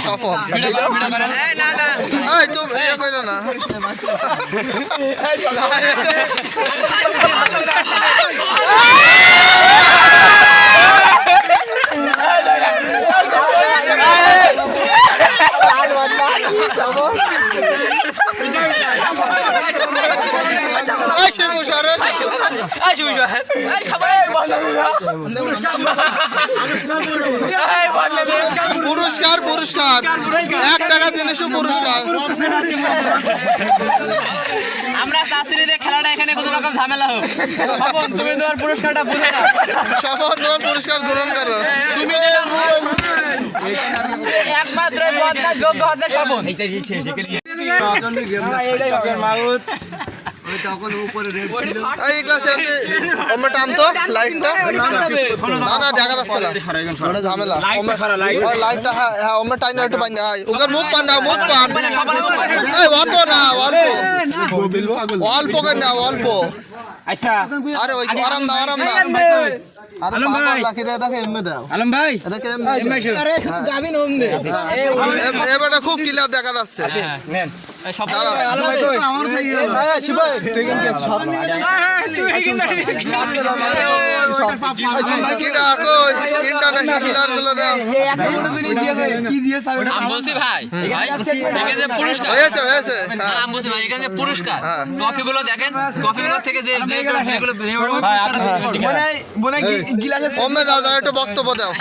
স্বপন তুমি ইয়ে করো না পুরস্কার পুরস্কার 1 টাকা জিনিস পুরস্কার আমরা চাষিদের খেলাটা এখানে কোনো রকম ঝামেলা হোক স্বপন তুমি তোমার পুরস্কারটা বুঝে নাও স্বপন তোমার পুরস্কার গ্রহণ করো তুমি একমাত্র পদটা যোগ্য হতে স্বপন এই ক্লাসে আমরা টানতো লাইটটা না না দেখা যাচ্ছে না ওটা ঝামেলা লাইটটা হ্যাঁ আমরা টাইনা একটু পাই না ওদের মুখ পান না মুখ পান এই অত না অল্প অল্প কেন না অল্প আচ্ছা আরে ওই আরাম না আরাম না আরে পাগল লাকি রে দেখে এমএ দাও আলম ভাই দেখে এমএ আরে শুধু যাবি না ওমনে এবারে খুব ক্লিয়ার দেখা যাচ্ছে নেন সব আলম ভাই কই আমার ভাই এই শিবা তুই কেন কে সব কিডা কই ইন্টারন্যাশনাল প্লেয়ার গুলো দাও কি দিয়ে স্যার আমি বলছি ভাই ভাই এখানে যে পুরস্কার হয়েছে হয়েছে আমি বলছি ভাই এখানে যে পুরস্কার ট্রফিগুলো দেখেন ট্রফিগুলো থেকে যে যেগুলো মনে গিলাসে ওমে দাও দাও একটু বক্তব্য দাও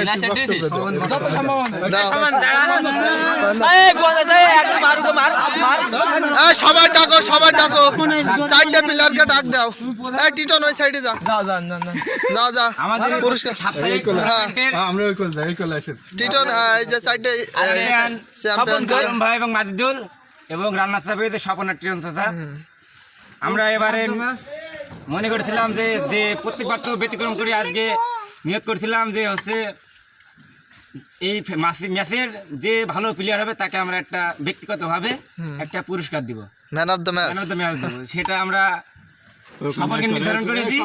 গ্লাসে দিয়েছিস যত সম্ভব দাও এই কোন আছে এক মারুকে মার মার এই সবাই ডাকো সাইডে প্লেয়ারকে ডাক দাও এই টিটন ওই সাইডে যা যাও যাও না যা যা আমাদের পুরস্কার আমরা ওই কল আসে টিটন এই যে সাইডে চ্যাম্পিয়ন আলম ভাই এবং মাজিদুল এবং রান্না সাহেবের স্বপন টিরন চাচা আমরা এবারে মনে করেছিলাম যে যে প্রত্যেকবার তো ব্যতিক্রম করে আজকে নিয়ত করেছিলাম যে হচ্ছে এই ম্যাচের যে ভালো প্লেয়ার হবে তাকে আমরা একটা ব্যক্তিগতভাবে একটা পুরস্কার দিব man of the match match দেবো সেটা আমরা সবাইকে নির্ধারণ করেছি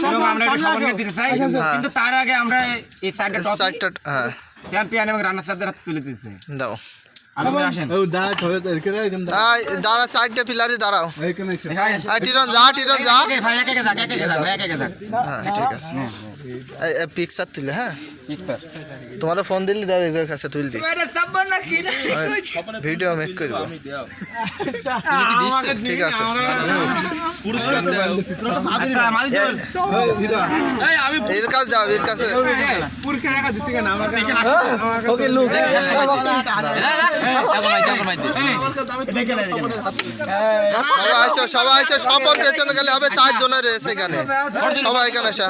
এবং আমরা এটা সবাইকে দিতে চাই কিন্তু তার আগে আমরা এই চারটা হ্যাঁ চ্যাম্পিয়ন এবং রান্নার সাহেবদের হাতে তুলে দিতে চাই দাও আলম ভাই আসেন ও দাঁড়াতে হবে এখানে এখানে এই দাঁড়া সাইডে প্লেয়ারে দাঁড়াও এখানে এই টিটন যা ভাই একে যাক হ্যাঁ ঠিক আছে এই পিকচার তুলে হ্যাঁ তোমার ফোন দিলি দাও এর কাছে তুল দি ভিডিও মেক করব ঠিক আছে আচ্ছা মালিক এর কাছে যাও এর কাছে ওকে লুক সবাই আসো সবার পেছনে গেলে হবে 4 জনের রয়েছে এখানে সবাই এখানে আসো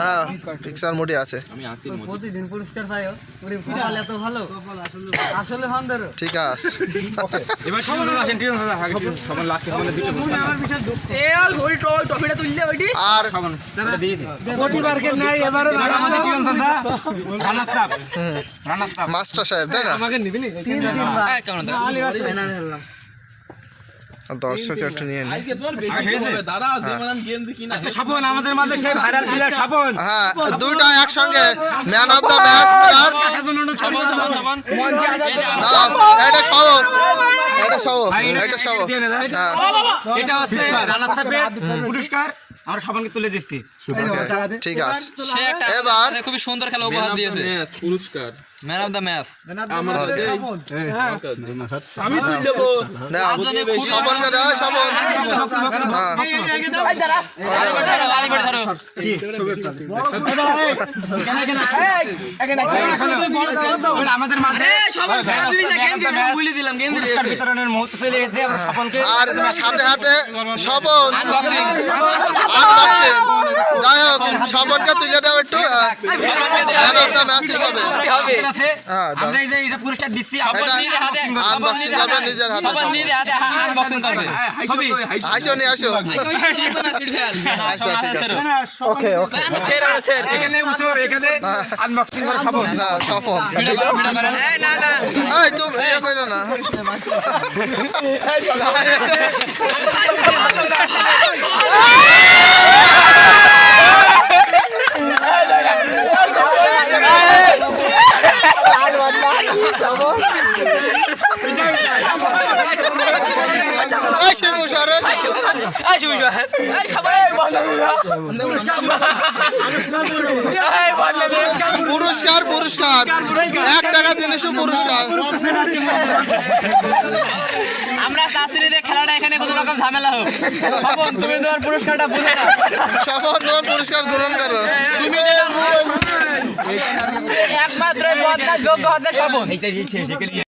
হ্যাঁ পিকচার মোডে আছে প্রতিদিন পুরস্কার পাইও ওরে কপাল এত ভালো আসলে ভান্ডার ঠিক আছে এবার সবাই আসেন টিরন দাদা আগে সবাই লাস্টে সবাই দুটো আমার পিছে এ আর ওই টপিটা তুললে ওইটি আর সবাই দাদা দিয়ে কোটি মার্কেট নাই এবারে আমাদের টিরন দাদা রানা সাহেব মাস্টার সাহেব তাই না আমাকে নিবি নি 3 কেমন দাও দর্শক একটু নিয়ে নি স্বপন আমাদের মাঝে সেই ভাইরাল প্লেয়ার স্বপন হ্যাঁ দুইটা একসঙ্গে man of the match plus ছবন এটা সব এটা হচ্ছে রানা সাহেবের পুরস্কার আমরা সবাইকে তুলে দিচ্ছি ঠিক আছে সে একটা এবার খুব সুন্দর খেলা উপহার দিয়েছে পুরস্কার ম্যান অফ দ্য ম্যাচ আমি তুই দেব সবন করে সবন আলিবাড়ি ধরো আমাদের মাঝে বিতরণের মুহূর্ত চলে গেছে সপনকে আর সাথে সাথে সবন আনবক্সিং যাই হোক সবনকে তুলে দাও একটু ম্যান অফ দ্য ম্যাচ হিসাবে আমরা এই যে এটা পুরস্কার দিচ্ছি আনবক্সিং করবে নিজের হাতে আনবক্সিং করবে ছবি আসো নি আসো ওকে ওকে এখানে উসর এখানে আনবক্সিং করে সপন সফল ভিডিও করো এই তুমি ইয়ে করো না পুরস্কার পুরস্কার 1 টাকা জিনিসও পুরস্কার। আমরা চাষিরে দিয়ে খেলাটা এখানে কোনো রকম ঝামেলা হোক। স্বপন, তুমি তোমার পুরস্কারটা বুঝে নাও। সফল তোমার পুরস্কার গ্রহণ করো। তুমি একমাত্র বদনার যোগ্য হতে স্বপন।